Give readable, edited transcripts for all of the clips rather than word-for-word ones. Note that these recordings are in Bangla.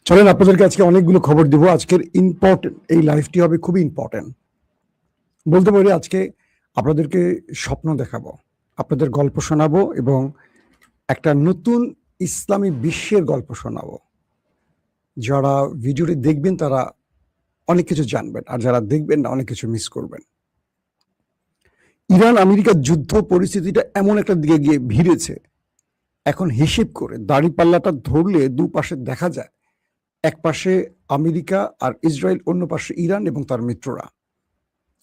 চলেন আপনাদেরকে আজকে অনেকগুলো খবর দিব। আজকের ইম্পর্টেন্ট এই লাইভটি হবে খুবই ইম্পর্টেন্ট। বলতে পারি আজকে আপনাদেরকে স্বপ্ন দেখাবো, আপনাদের গল্প শোনাবো এবং একটা নতুন ইসলামী বিশ্বের গল্প শোনাবো। যারা ভিডিওটি দেখবেন তারা অনেক কিছু জানবেন, আর যারা দেখবেন না অনেক কিছু মিস করবেন। ইরান আমেরিকার যুদ্ধ পরিস্থিতিটা এমন একটা দিকে গিয়ে ভিড়েছে, এখন হিসেব করে দাড়িপাল্লাটা ধরলে দুপাশে দেখা যায় এক পাশে আমেরিকা আর ইসরায়েল, অন্য পাশে ইরান এবং তার মিত্ররা।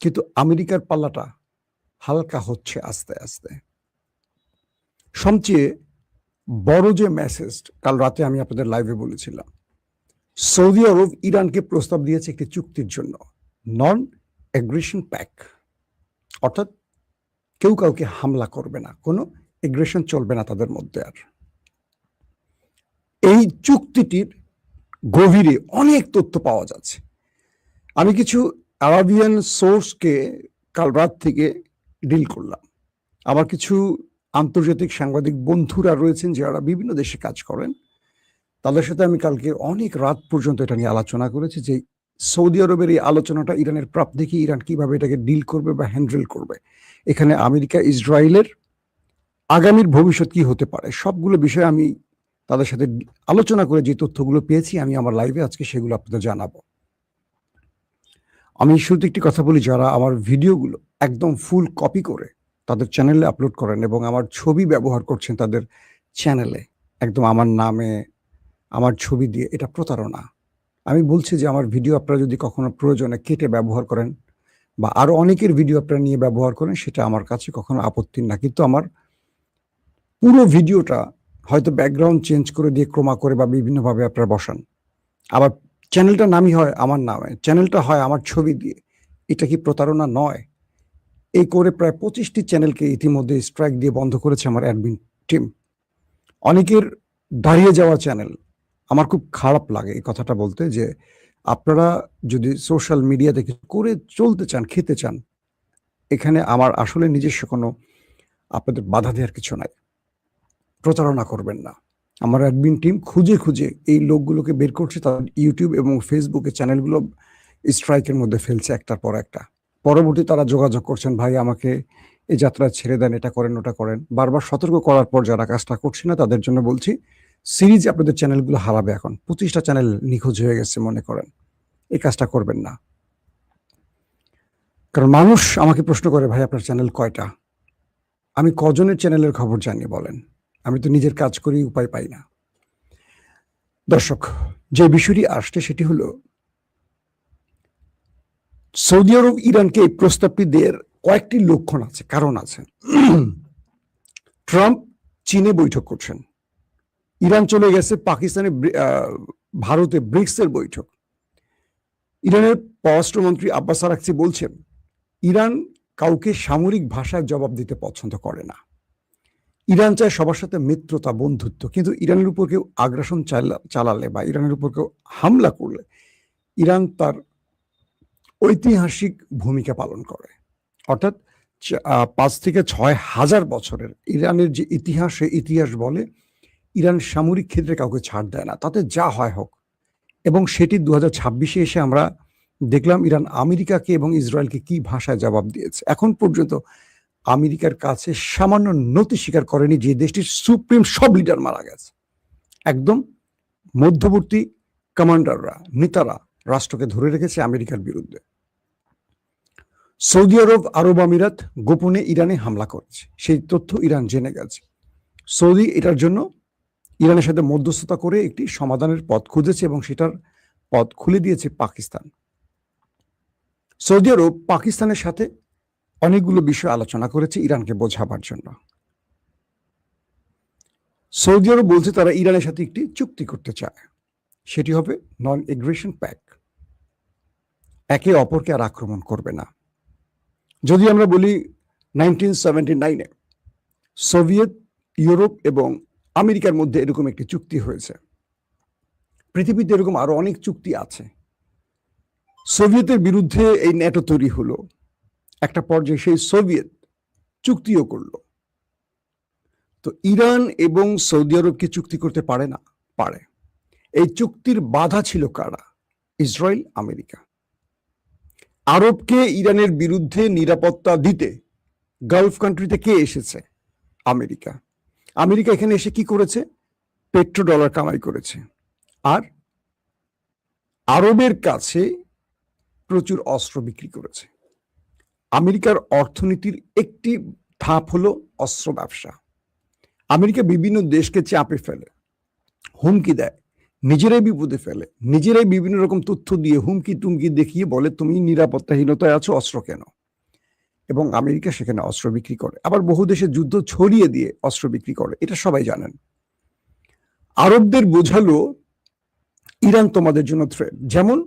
কিন্তু আমেরিকার পাল্লাটা হালকা হচ্ছে আস্তে আস্তে। সবচেয়ে বড় যে মেসেজ কাল রাতে আমি আপনাদের লাইভে বলেছিলাম, সৌদি আরব ইরানকে প্রস্তাব দিয়েছে একটি চুক্তির জন্য, নন এগ্রেশন প্যাক, অর্থাৎ কেউ কাউকে হামলা করবে না, কোনো এগ্রেশন চলবে না তাদের মধ্যে। আর এই চুক্তিটির গভীরে অনেক তথ্য পাওয়া যাচ্ছে। আমি কিছু আরাবিয়ান সোর্সকে কাল রাত থেকে ডিল করলাম। আমার কিছু আন্তর্জাতিক সাংবাদিক বন্ধুরা রয়েছেন যারা বিভিন্ন দেশে কাজ করেন, তাদের সাথে আমি কালকে অনেক রাত পর্যন্ত এটা নিয়ে আলোচনা করেছি যে সৌদি আরবের এই আলোচনাটা ইরানের প্রাপ্তি কি, ইরান কিভাবে এটাকে ডিল করবে বা হ্যান্ডেল করবে, এখানে আমেরিকা ইসরায়েলের আগামীর ভবিষ্যৎ কি হতে পারে, সবগুলো বিষয়ে আমি তাদের সাথে আলোচনা করে যে তথ্যগুলো পেয়েছি আমি আমার লাইভে আজকে সেগুলো আপনাদের জানাবো। আমি শুরুতে একটি কথা বলি, যারা আমার ভিডিওগুলো একদম ফুল কপি করে তাদের চ্যানেলে আপলোড করেন এবং আমার ছবি ব্যবহার করছেন তাদের চ্যানেলে, একদম আমার নামে আমার ছবি দিয়ে, এটা প্রতারণা। আমি বলছি যে আমার ভিডিও আপনারা যদি কখনো প্রয়োজনে কেটে ব্যবহার করেন বা আরো অনেকের ভিডিও আপনারা নিয়ে ব্যবহার করেন, সেটা আমার কাছে কখনো আপত্তি না, কিন্তু আমার পুরো ভিডিওটা হয়তো ব্যাকগ্রাউন্ড চেঞ্জ করে দিয়ে ক্রমা করে বা বিভিন্নভাবে আপনারা বসান, আবার চ্যানেলটার নামই হয় আমার নামে, চ্যানেলটা হয় আমার ছবি দিয়ে, এটা কি প্রতারণা নয়? এই করে প্রায় 25টি চ্যানেলকে ইতিমধ্যে স্ট্রাইক দিয়ে বন্ধ করেছে আমার অ্যাডমিন টিম। অনেকের দাঁড়িয়ে যাওয়া চ্যানেল, আমার খুব খারাপ লাগে এই কথাটা বলতে, যে আপনারা যদি সোশ্যাল মিডিয়াতে কিছু করে চলতে চান, খেতে চান, এখানে আমার আসলে নিজস্ব কোনো আপনাদের বাধা দেওয়ার কিছু নাই, প্রতারণা করবেন না। আমার অ্যাডমিন টিম খুঁজে খুঁজে এই লোকগুলোকে বের করছে, তাদের ইউটিউব এবং ফেসবুকে চ্যানেলগুলো স্ট্রাইকের মধ্যে ফেলছে একটার পর একটা। পরবর্তী তারা যোগাযোগ করছেন, ভাই আমাকে এই যাত্রা ছেড়ে দেন, এটা করেন ওটা করেন। বারবার সতর্ক করার পর যারা কাজটা করছে না তাদের জন্য বলছি, সিরিজে আপনাদের চ্যানেলগুলো হারাবে। এখন 25টা চ্যানেল নিখোঁজ হয়ে গেছে মনে করেন, এই কাজটা করবেন না। কারণ মানুষ আমাকে প্রশ্ন করে, ভাই আপনার চ্যানেল কয়টা? আমি কজনের চ্যানেলের খবর জানি বলেন? আমি তো নিজের কাজ করি, উপায় পাই না। দর্শক, যে বিষয়টি আসছে সেটি হলো, সৌদি আরব ইরানকে এই প্রস্তাবটি দেওয়ার কয়েকটি লক্ষণ আছে, কারণ আছে। ট্রাম্প চীনে বৈঠক করছেন, ইরান চলে গেছে পাকিস্তানে, ভারতে ব্রিক্সের বৈঠক। ইরানের পররাষ্ট্রমন্ত্রী আব্বাস আরাকচি বলছেন ইরান কাউকে সামরিক ভাষায় জবাব দিতে পছন্দ করে না। ইরান চায় সবার সাথে মিত্রতা, বন্ধুত্ব, কিন্তু ইরানের উপর কেউ আগ্রাসন চালালে বা ইরানের উপর কেউ হামলা করলে ইরান তার ঐতিহাসিক ভূমিকা পালন করে। অর্থাৎ 5 থেকে 6,000 বছরের ইরানের যে ইতিহাস, সেই ইতিহাস বলে ইরান সামরিক ক্ষেত্রে কাউকে ছাড় দেয় না, তাতে যা হয় হোক। এবং সেটি 2026-এ এসে আমরা দেখলাম ইরান আমেরিকাকে এবং ইসরায়েলকে কি ভাষায় জবাব দিয়েছে। এখন পর্যন্ত আমেরিকার কাছে সামান্য নতি স্বীকার করেনি, যে দেশটির সুপ্রিম সব লিডার মারা গেছে, একদম মধ্যবর্তী কমান্ডাররা, নেতারা রাষ্ট্রকে ধরে রেখেছে আমেরিকার বিরুদ্ধে। সৌদি আরব, আরব আমিরাত গোপনে ইরানে হামলা করেছে, সেই তথ্য ইরান জেনে গেছে। সৌদি এটার জন্য ইরানের সাথে মধ্যস্থতা করে একটি সমাধানের পথ খুঁজেছে এবং সেটার পথ খুলে দিয়েছে পাকিস্তান। সৌদি আরব পাকিস্তানের সাথে অনেকগুলো বিষয় আলোচনা করেছে ইরানকে বোঝাবার জন্য। সৌদি আরব বলছে তারা ইরানের সাথে একটি চুক্তি করতে চায়, সেটি হবে নন এগ্রেশন প্যাক, একে অপরকে আর আক্রমণ করবে না। যদি আমরা বলি 1979-এ সোভিয়েত ইউরোপ এবং আমেরিকার মধ্যে এরকম একটি চুক্তি হয়েছে, পৃথিবীতে এরকম আরো অনেক চুক্তি আছে। সোভিয়েতের বিরুদ্ধে এই ন্যাটো তৈরি হলো, একটা পর্যায়ে সেই সোভিয়েত চুক্তিও করলো। তো ইরান এবং সৌদি আরব কি চুক্তি করতে পারে না? পারে। এই চুক্তির বাধা ছিল কারা? Israel, America. আরবকে ইরানের বিরুদ্ধে নিরাপত্তা দিতে গালফ কান্ট্রিতে কে এসেছে? আমেরিকা। আমেরিকা এখানে এসে কি করেছে? পেট্রো ডলার কামাই করেছে, আর আরবের কাছে প্রচুর অস্ত্র বিক্রি করেছে। আমেরিকার অর্থনীতির একটি ধাপ হলো অস্ত্র ব্যবসা। আমেরিকা বিভিন্ন দেশকে চাপে ফেলে, হুমকি দেয়, নিজেরাই বিপদে ফেলে, নিজেরাই বিভিন্ন রকম তথ্য দিয়ে হুমকি টুমকি দেখিয়ে বলে তুমি নিরাপত্তাহীনতায় আছো, অস্ত্র কেন। এবং আমেরিকা সেখানে অস্ত্র বিক্রি করে, আবার বহু দেশে যুদ্ধ ছড়িয়ে দিয়ে অস্ত্র বিক্রি করে, এটা সবাই জানেন। আরবদের বোঝালো ইরান তোমাদের জন্য থ্রেট। যেমন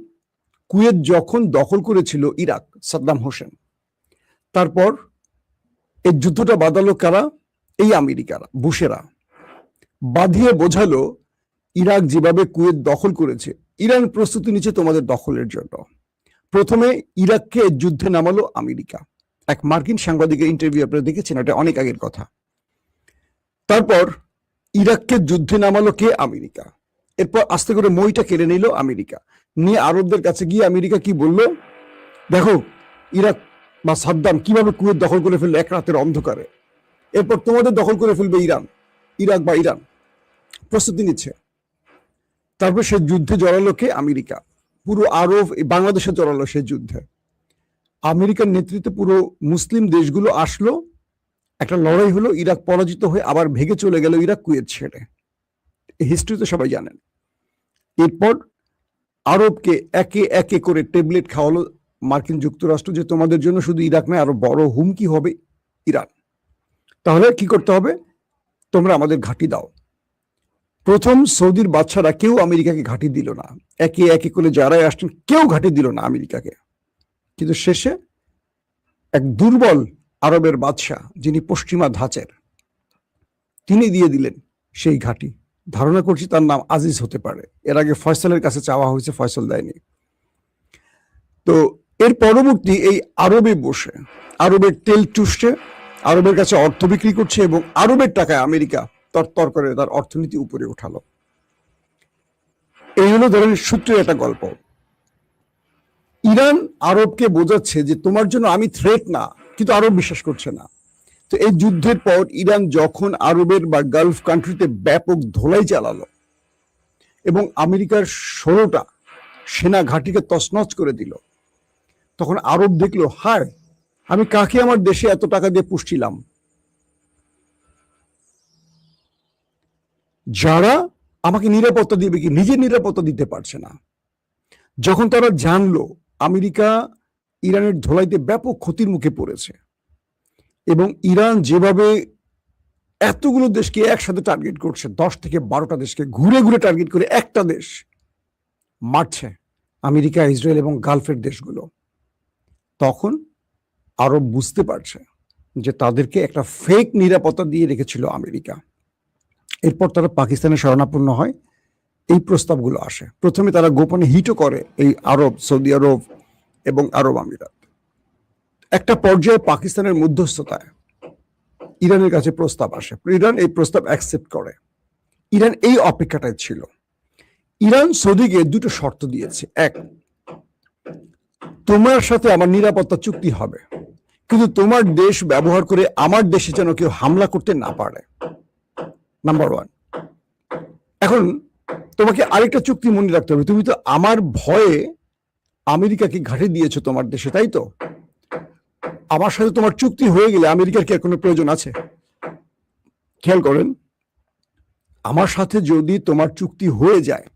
কুয়েত যখন দখল করেছিল ইরাক, সাদ্দাম হোসেন, তারপর এই যুদ্ধটা বাঁধালো কারা? এই আমেরিকারা, বুশেরা বাঁধিয়ে বোঝালো ইরাক যেভাবে কুয়েত দখল করেছে, ইরান প্রস্তুতি নিচ্ছে তোমাদের দখলের জন্য। প্রথমে ইরাককে যুদ্ধে নামালো আমেরিকা। এক মার্কিন সাংবাদিকের ইন্টারভিউ আপনারা দেখেছেন, এটা অনেক আগের কথা। তারপর ইরাককে যুদ্ধে নামালো কে? আমেরিকা। এরপর আস্তে করে মইটা কেড়ে নিল আমেরিকা, নিয়ে আরবদের কাছে গিয়ে আমেরিকা কি বলল? দেখো ইরাক বা সাদ্দাম কিভাবে কুয়েত দখল করে ফেললো এক রাতের অন্ধকারে, এরপর তোমাদের দখল করে ফেলবে ইরান, ইরাক বা ইরান প্রস্তুতি নিচ্ছে। তারপর সে যুদ্ধে জড়ালো কে? আমেরিকা। পুরো আরব, বাংলাদেশে জড়ালো সে যুদ্ধে। আমেরিকার নেতৃত্বে পুরো মুসলিম দেশগুলো আসলো, একটা লড়াই হলো, ইরাক পরাজিত হয়ে আবার ভেগে চলে গেল ইরাক কুয়েত ছেড়ে। এই হিস্ট্রি তো সবাই জানেন। এরপর আরবকে একে একে করে ট্যাবলেট খাওয়ালো মার্কিন যুক্তরাষ্ট্র, যে তোমাদের জন্য শুধু ইরাক নয়, আরো বড় হুমকি হবে ইরান। তাহলে কি করতে হবে? তোমরা আমাদের ঘাঁটি দাও। প্রথম সৌদির বাদশারা কেউ আমেরিকাকে ঘাঁটি দিল না, একে একে করে যারাই আসছেন কেউ ঘাঁটি দিল না আমেরিকাকে। কিন্তু শেষে এক দুর্বল আরবের বাদশাহ, যিনি পশ্চিমা ধাঁচের, তিনি দিয়ে দিলেন সেই ঘাঁটি। ধারণা করছি তার নাম আজিজ হতে পারে। এর আগে ফয়সালের কাছে চাওয়া হয়েছে, ফয়সাল দেয়নি। তো এর পরবর্তী এই আরবে বসে আরবের তেল চুষছে, আরবের কাছে অর্থ বিক্রি করছে, এবং আরবের টাকায় আমেরিকা তরতর করে তার অর্থনীতি উপরে উঠালো। এই হলো ধরেন সূত্রের একটা গল্প। ইরান আরবকে বোঝাচ্ছে যে তোমার জন্য আমি থ্রেট না, কিন্তু আরব বিশ্বাস করছে না। তো এই যুদ্ধের পর ইরান যখন আরবের বা গালফ কান্ট্রিতে ব্যাপক ধোলাই চালালো এবং আমেরিকার 16টা সেনা ঘাঁটিকে তছনছ করে দিল, তখন আরব দেখলো, হায় আমি কাকে আমার দেশে এত টাকা দিয়ে পুষছিলাম, যারা আমাকে নিরাপত্তা দিবে, কি নিজের নিরাপত্তা দিতে পারছে না। যখন তারা জানলো আমেরিকা ইরানের ধোলাইতে ব্যাপক ক্ষতির মুখে পড়েছে, এবং ইরান যেভাবে এতগুলো দেশকে একসাথে টার্গেট করছে, 10 থেকে 12টা দেশকে ঘুরে ঘুরে টার্গেট করে একটা দেশ মারছে, আমেরিকা, ইসরায়েল এবং গালফের দেশগুলো, তখন আরব বুঝতে পারছে যে তাদেরকে একটা ফেক নিরাপত্তা দিয়ে রেখেছিল আমেরিকা। এরপর তারা পাকিস্তানে শরণাপন্ন হয়। এই প্রস্তাবগুলো আসে। প্রথমে তারা গোপনে হিটও করে এই আরব, সৌদি আরব এবং আরব আমিরাত। একটা পর্যায়ে পাকিস্তানের মধ্যস্থতায় ইরানের কাছে প্রস্তাব আসে, ইরান এই প্রস্তাব অ্যাকসেপ্ট করে। ইরান এই অপেক্ষাটায় ছিল। ইরান সৌদিকে দুটো শর্ত দিয়েছে। এক, তোমার সাথে আমার নিরাপত্তা চুক্তি হবে, কিন্তু তোমার দেশ ব্যবহার করে আমার দেশে যেন কেউ হামলা করতে না পারে, নাম্বার ওয়ান। এখন তোমাকে আরেকটা চুক্তি মনে রাখতে হবে, তুমি তো আমার ভয়ে আমেরিকাকে ঘাঁটি দিয়েছো তোমার দেশে, তাই তো? আমার সাথে তোমার চুক্তি হয়ে গেলে আমেরিকার কি কোনো প্রয়োজন আছে? খেয়াল করেন, আমার সাথে যদি তোমার চুক্তি হয়ে যায়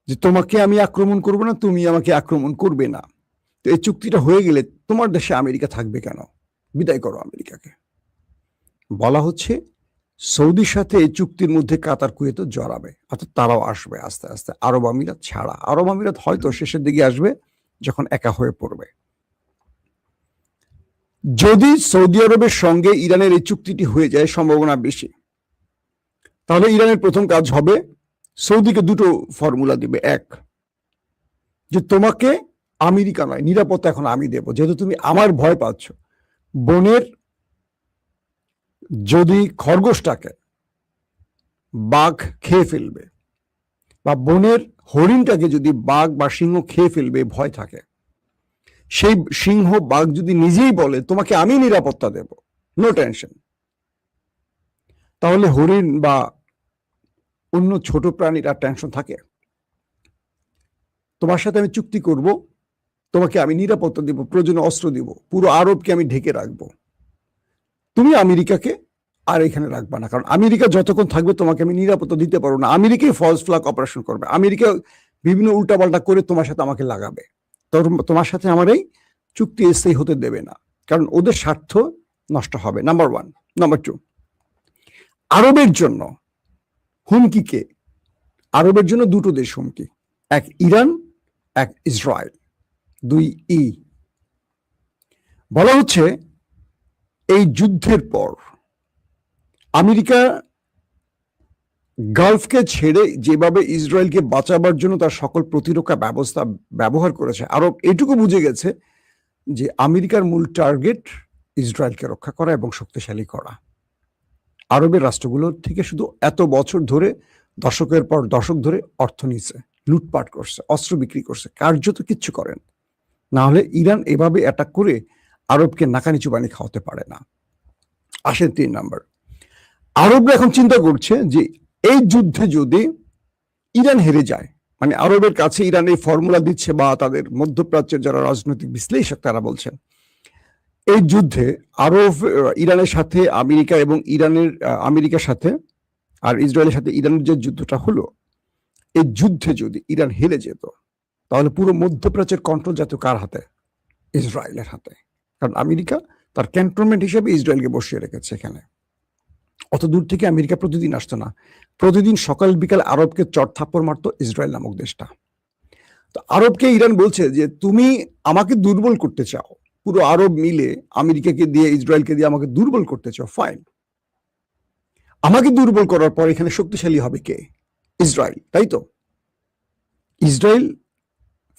যে তোমাকে আমি আক্রমণ করবো না, তুমি আমাকে আক্রমণ করবে না, তো এই চুক্তিটা হয়ে গেলে তোমার দেশে আমেরিকা থাকবে কেন? বিদায় করো আমেরিকাকে। বলা হচ্ছে সৌদির সাথে এই চুক্তির মধ্যে কাতার, কুয়েত জড়াবে, অর্থাৎ তারাও আসবে আস্তে আস্তে, আরব আমিরাত ছাড়া। আরব আমিরাত হয়তো শেষের দিকে আসবে, যখন একা হয়ে পড়বে। যদি সৌদি আরবের সঙ্গে ইরানের এই চুক্তিটি হয়ে যায়, সম্ভাবনা বেশি, তাহলে ইরানের প্রথম কাজ হবে সৌদিকে দুটো ফর্মুলা দিবে। এক, যে তোমাকে আমেরিকা নয়, নিরাপত্তা এখন আমি দেব, যেহেতু তুমি আমার ভয় পাচ্ছ। বনের যদি খরগোশটাকে বাঘ খেয়ে ফেলবে, বা বনের হরিণটাকে যদি বাঘ বা সিংহ খেয়ে ফেলবে ভয় থাকে, সেই সিংহ বাঘ যদি নিজেই বলে তোমাকে আমি নিরাপত্তা দেব, নো টেনশন, তাহলে হরিণ বা অন্য ছোট প্রাণীর আর টেনশন থাকে? তোমার সাথে আমি চুক্তি করব, তোমাকে আমি নিরাপত্তা দিব, প্রয়োজনে অস্ত্র দিব, পুরো আরবকে আমি ঢেকে রাখবো, তুমি আমেরিকাকে আর এখানে রাখবা না, কারণ আমেরিকা যতক্ষণ থাকবে তোমাকে আমি নিরাপত্তা দিতে পারবো না। আমেরিকাই ফলস ফ্ল্যাগ অপারেশন করবে, আমেরিকা বিভিন্ন উল্টাপাল্টা করে তোমার সাথে আমাকে লাগাবে, তোমার সাথে আমার এই চুক্তি স্থায়ী হতে দেবে না, কারণ ওদের স্বার্থ নষ্ট হবে, নাম্বার ওয়ান। নাম্বার টু, আরবের জন্য হুমকি কে? আরবের জন্য দুটো দেশ হুমকি, এক ইরান, এক ইসরায়েল, দুই ই। বলা হচ্ছে এই যুদ্ধের পর আমেরিকা গালফকে ছেড়ে যেভাবে ইসরায়েলকে বাঁচাবার জন্য তার সকল প্রতিরক্ষা ব্যবস্থা ব্যবহার করেছে, আরব এটুকু বুঝে গেছে যে আমেরিকার মূল টার্গেট ইসরায়েলকে রক্ষা করা এবং শক্তিশালী করা। আরবের রাষ্ট্রগুলোর থেকে শুধু এত বছর ধরে, দশকের পর দশক ধরে অর্থ নিচ্ছে, লুটপাট করছে, অস্ত্র বিক্রি করছে, কার্যত কিচ্ছু করেন না। হলে ইরান এভাবে অ্যাটাক করে আরবকে নাকানি চুবানি খাওয়াতে পারে না। আসেন 3 নাম্বার, আরবরা এখন চিন্তা করছে যে এই যুদ্ধে যদি ইরান হেরে যায়, মানে আরবের কাছে ইরান এই ফর্মুলা দিচ্ছে, বা তাদের মধ্যপ্রাচ্যের যারা রাজনৈতিক বিশ্লেষক তারা বলছেন এই যুদ্ধে আরব, ইরানের সাথে আমেরিকা এবং আমেরিকার সাথে আর ইসরায়েলের সাথে ইরানের যে যুদ্ধটা হলো, এই যুদ্ধে যদি ইরান হেরে যেত তাহলে পুরো মধ্যপ্রাচ্যের কন্ট্রোল যেত কার হাতে? ইসরায়েলের হাতে, কারণ আমেরিকা তার ক্যান্টনমেন্ট হিসেবে ইসরায়েলকে বসিয়ে রেখেছে এখানে। অত দূর থেকে আমেরিকা প্রতিদিন আসতো না, প্রতিদিন সকাল বিকাল আরবকে চট থাপ্পড় মারতো ইসরায়েল নামক দেশটা। তো আরবকে ইরান বলছে যে তুমি আমাকে দুর্বল করতে চাও, পুরো আরব মিলে আমেরিকাকে দিয়ে ইসরায়েলকে দিয়ে আমাকে দুর্বল করতে চাও, ফাইন, আমাকে দুর্বল করার পর এখানে শক্তিশালী হবে কে? ইসরায়েল, তাই তো? ইসরায়েল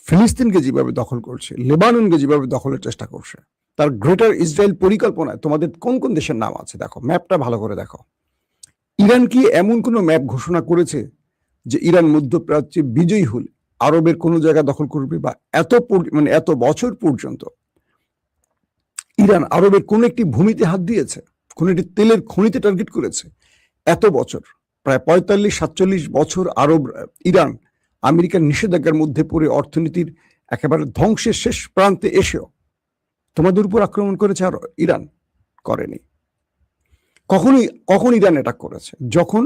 ফিলিস্তিনকে যেভাবে দখল করছে, লেবাননকে যেভাবে দখলের চেষ্টা করছে, তার গ্রেটার ইসরায়েল পরিকল্পনায় তোমাদের কোন কোন দেশের নাম আছে দেখো, ম্যাপটা ভালো করে দেখো। ইরান কি এমন কোন ম্যাপ ঘোষণা করেছে যে ইরান মধ্যপ্রাচ্যে বিজয়ী হলে আরবের কোন জায়গা দখল করবে, বা এত বছর পর্যন্ত ইরান আরবের কোন একটি ভূমিতে হাত দিয়েছে, কোন একটি তেলের খনিতে টার্গেট করেছে? এত বছর, প্রায় 45-47 বছর ইরান আমেরিকার নিষেধাজ্ঞার মধ্যে পড়ে অর্থনীতির একেবারে ধ্বংসের শেষ প্রান্তে এসেও তোমাদের উপর আক্রমণ করেছে আর ইরান করেনি। কখন ইরান অ্যাটাক করেছে? যখন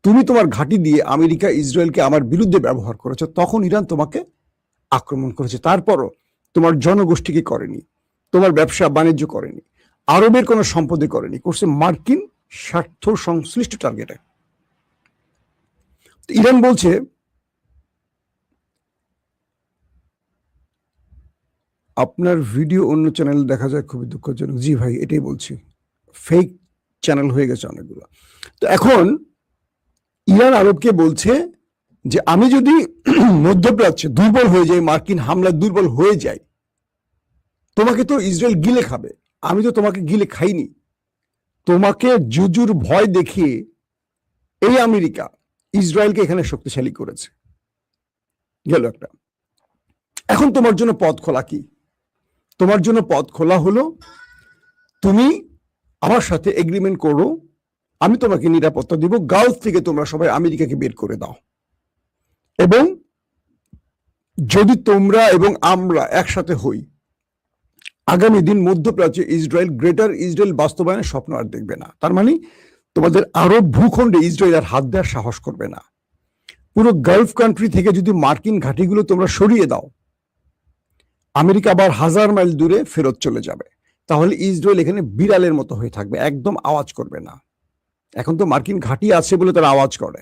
তুমি তোমার ঘাঁটি দিয়ে আমেরিকা ইসরায়েলকে আমার বিরুদ্ধে ব্যবহার করেছে, তখন ইরান তোমাকে আক্রমণ করেছে। তারপরও তোমার জনগোষ্ঠীকে করেনি, তোমার ব্যবসা বাণিজ্য করেনি, আরবের কোনো সম্পদে করেনি, করছে মার্কিন স্বার্থ সংশ্লিষ্ট টার্গেটে। ইরান বলছে আপনার ভিডিও অন্য চ্যানেল দেখা যায়, খুবই দুঃখজনক। জি ভাই, এটাই বলছি, ফেক চ্যানেল হয়ে গেছে অনেকগুলো। তো এখন ইরান আরবকে বলছে যে আমি যদি মধ্যপ্রাচ্যে দুর্বল হয়ে যাই, মার্কিন হামলা দুর্বল হয়ে যাই, তোমাকে তো ইসরায়েল গিলে খাবে, আমি তো তোমাকে গিলে খাইনি। তোমাকে জুজুর ভয় দেখিয়ে এই আমেরিকা ইসরায়েলকে এখানে শক্তিশালী করেছে, গেল একটা। এখন তোমার জন্য পথ খোলা কি? তোমার জন্য পথ খোলা হলো তুমি আমার সাথে এগ্রিমেন্ট করো, আমি তোমাকে নিরাপত্তা দিব, গালফ থেকে তোমরা সবাই আমেরিকাকে বের করে দাও, এবং যদি তোমরা এবং আমরা একসাথে হই, আগামী দিন মধ্যপ্রাচ্যে গ্রেটার ইসরায়েল বাস্তবায়নের স্বপ্ন আর দেখবে না। তার মানে তোমাদের আরব ভূখণ্ডে ইসরায়েল আর হাত দেওয়ার সাহস করবে না। পুরো গালফ কান্ট্রি থেকে যদি মার্কিন ঘাঁটিগুলো তোমরা সরিয়ে দাও, আমেরিকা আবার 1000 মাইল দূরে ফেরত চলে যাবে, তাহলে ইসরায়েল এখানে বিড়ালের মতো হয়ে থাকবে, একদম আওয়াজ করবে না। এখন তো মার্কিন ঘাঁটি আছে বলে তারা আওয়াজ করে।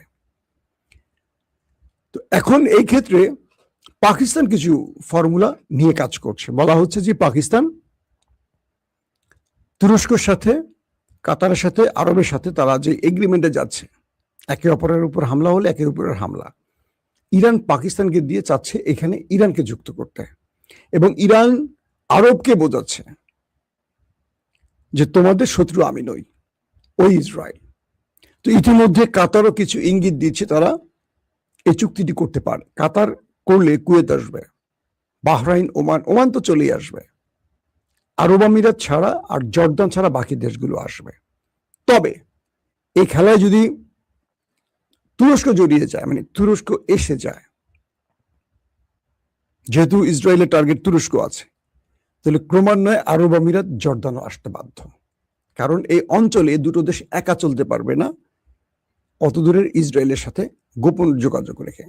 তো এখন এই ক্ষেত্রে পাকিস্তান কিছু ফর্মুলা নিয়ে কাজ করছে। বলা হচ্ছে যে পাকিস্তান তুরস্কের সাথে, কাতারের সাথে, আরবের সাথে তারা যে এগ্রিমেন্টে যাচ্ছে, একে অপরের উপর হামলা হলে একে অপরের হামলা, ইরান পাকিস্তানকে দিয়ে চাচ্ছে এখানে ইরানকে যুক্ত করতে, এবং ইরান আরবকে বোঝাচ্ছে যে তোমাদের শত্রু আমি নই, ওই ইসরায়েল। তো ইতিমধ্যে কাতারও কিছু ইঙ্গিত দিচ্ছে তারা এই চুক্তিটি করতে পারে। কাতার করলে কুয়েত আসবে, বাহরাইন, ওমান, ওমান তো চলেই আসবে, আরব আমিরাত ছাড়া আর জর্দান ছাড়া বাকি দেশগুলো আসবে। তবে এই খেলায় যদি তুরস্ক জড়িয়ে যায়, মানে তুরস্ক এসে যায়, যেহেতু ইসরায়েলের টার্গেট তুরস্ক আছে, তাহলে ক্রমান্বয়ে আরব আমিরাত, জর্দানও আসতে বাধ্য। কারণ এই অঞ্চলে দুটো দেশ একা চলতে পারবে না অত দূরের ইসরায়েলের সাথে গোপন যোগাযোগ রেখে।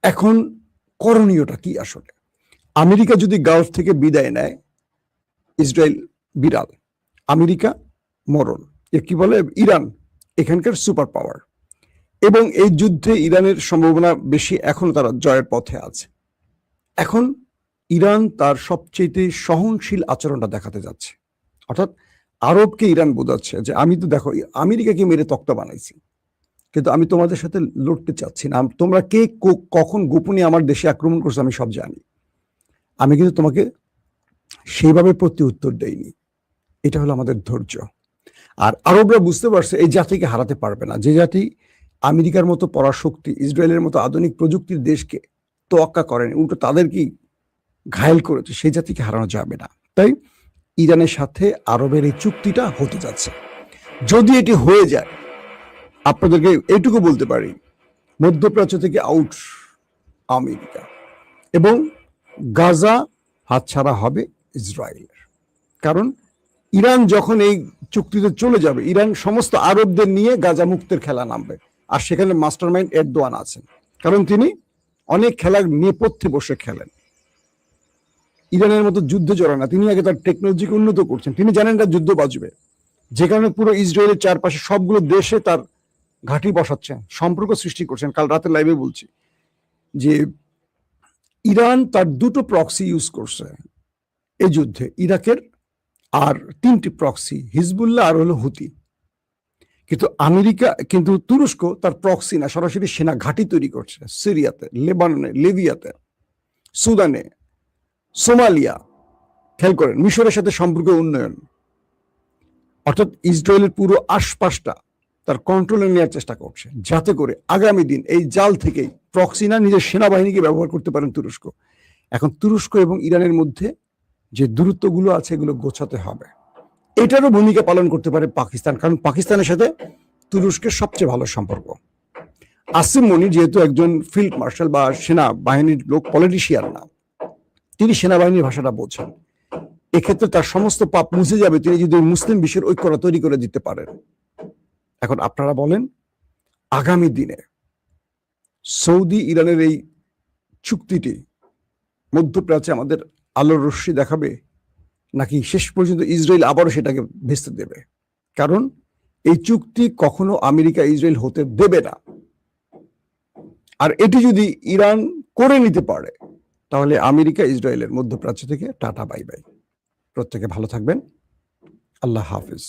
এখন করণীয়টা কি আসলে? আমেরিকা যদি গালফ থেকে বিদায় নেয়, ইসরায়েল বিড়াল, আমেরিকা মরণ। কি বলে ইরান এখানকার সুপার পাওয়ার, এবং এই যুদ্ধে ইরানের সম্ভাবনা বেশি, এখন তারা জয়ের পথে আছে। এখন ইরান তার সবচেয়ে সহনশীল আচরণটা দেখাতে যাচ্ছে, অর্থাৎ আরবকে ইরান বোঝাচ্ছে যে আমি তো দেখো আমেরিকাকে মেরে তক্তা বানাইছি, কিন্তু আমি তোমাদের সাথে লড়তে চাচ্ছি না। তোমরা কে কখন গোপনে আমার দেশে আক্রমণ করছো আমি সব জানি, আমি কিন্তু তোমাকে সেইভাবে প্রতি উত্তর দেইনি। এটা হলো আমাদের ধৈর্য। আর আরবরা বুঝতে পারছে এই জাতিকে হারাতে পারবে না। যে জাতি আমেরিকার মতো পরাশক্তি, ইসরায়েলের মতো আধুনিক প্রযুক্তির দেশকে তোয়াক্কা করেনি, উল্টো তাদেরকেই ঘায়েল করেছে, সেই জাতিকে হারানো যাবে না। তাই ইরানের সাথে আরবের এই চুক্তিটা হতে যাচ্ছে। যদি এটি হয়ে যায়, আপনাদেরকে এইটুকু বলতে পারি, মধ্যপ্রাচ্য থেকে আউট আমেরিকা, এবং গাজা হাতছাড়া হবে ইসরায়েলের। কারণ ইরান যখন এই চুক্তিতে চলে যাবে, ইরান সমস্ত আরবদের নিয়ে গাজা মুক্তের খেলা নামবে। আর সেখানে মাস্টারমাইন্ড এরদোয়ান আছেন, কারণ তিনি অনেক খেলার নেপথ্যে বসে খেলেন। ইরানের মতো যুদ্ধে জড়ান না, তিনি আগে তার টেকনোলজিকে উন্নত করছেন, তিনি জানেন তার যুদ্ধ বাঁচবে, যে কারণে পুরো ইসরায়েলের চারপাশে সবগুলো দেশে তার ঘাঁটি বসাচ্ছেন, সম্পর্ক সৃষ্টি করছেন। কাল রাতে লাইভে বলছি যে ইরান তার দুটো প্রক্সি ইউজ করছে এই যুদ্ধে, ইরাকের আর তিনটি প্রক্সি, হিজবুল্লাহ আর হলো হুতি। কিন্তু আমেরিকা, কিন্তু তুরস্ক তার প্রক্সি না, সরাসরি সেনা ঘাঁটি তৈরি করছে সিরিয়াতে, লেবাননে, লিবিয়াতে, সুদানে, সোমালিয়া। খেয়াল করেন মিশরের সাথে সম্পর্ক উন্নয়ন, অর্থাৎ ইসরায়েলের পুরো আশপাশটা তার কন্ট্রোলে নেওয়ার চেষ্টা করছে, যাতে করে আগামী দিন এই জাল থেকেই প্রক্সি না, নিজের সেনাবাহিনীকে ব্যবহার করতে পারেন তুরস্ক। এখন তুরস্ক এবং ইরানের মধ্যে যে দূরত্বগুলো আছে এগুলো গোছাতে হবে। এটারও ভূমিকা পালন করতে পারে পাকিস্তান, কারণ পাকিস্তানের সাথে তুরস্কের সবচেয়ে ভালো সম্পর্ক। আসিম মনি যেহেতু একজন ফিল্ড মার্শাল বা সেনাবাহিনীর লোক, পলিটিশিয়ান না, তিনি সেনাবাহিনীর ভাষাটা বোঝেন। এক্ষেত্রে তার সমস্ত পাপ মুছে যাবে তিনি যদি মুসলিম বিশ্বের ঐক্যতা তৈরি করে দিতে পারেন। এখন আপনারা বলেন, আগামী দিনে সৌদি ইরানের এই চুক্তিটি মধ্যপ্রাচ্যে আমাদের আলোর রশ্মি দেখাবে, নাকি শেষ পর্যন্ত ইসরায়েল আবারও সেটাকে ভেস্তে দেবে? কারণ এই চুক্তি কখনো আমেরিকা ইসরায়েল হতে দেবে না। আর এটি যদি ইরান করে নিতে পারে, তাহলে আমেরিকা ইসরায়েলের মধ্যপ্রাচ্য থেকে টাটা বাই বাই। প্রত্যেকে ভালো থাকবেন। আল্লাহ হাফিজ।